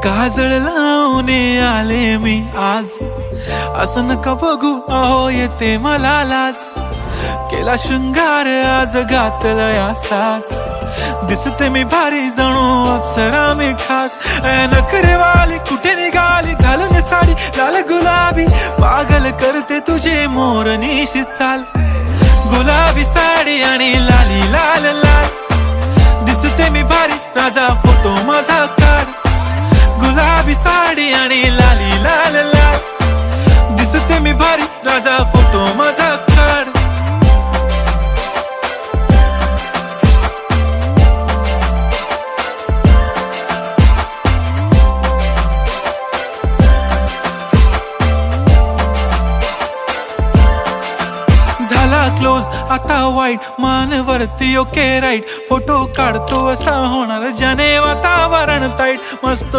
काजळ लावून आले मी आज, असं नका बघू अहो येते मला लाज. केला शृंगार आज घातला साज, दिसते मी भारी जणू अप्सरा मी खास. नखरेवाली कुठे निघाली घालून साडी लाल गुलाबी, पागल करते तुझे मोरनीशी चाल. गुलाबी साडी आणि लाली लाल लाल, दिसते मी भारी राजा फोटो माझा काढ. गुलाबी साडी आणि लाली लाल लाल, दिसते मी भारी राजा फोटो माझा काढ. झाला क्लोज आता वाईट, मान वरती ओके राईट. फोटो काढतो असा होणार ज्याने वातावरण ताईट. मस्त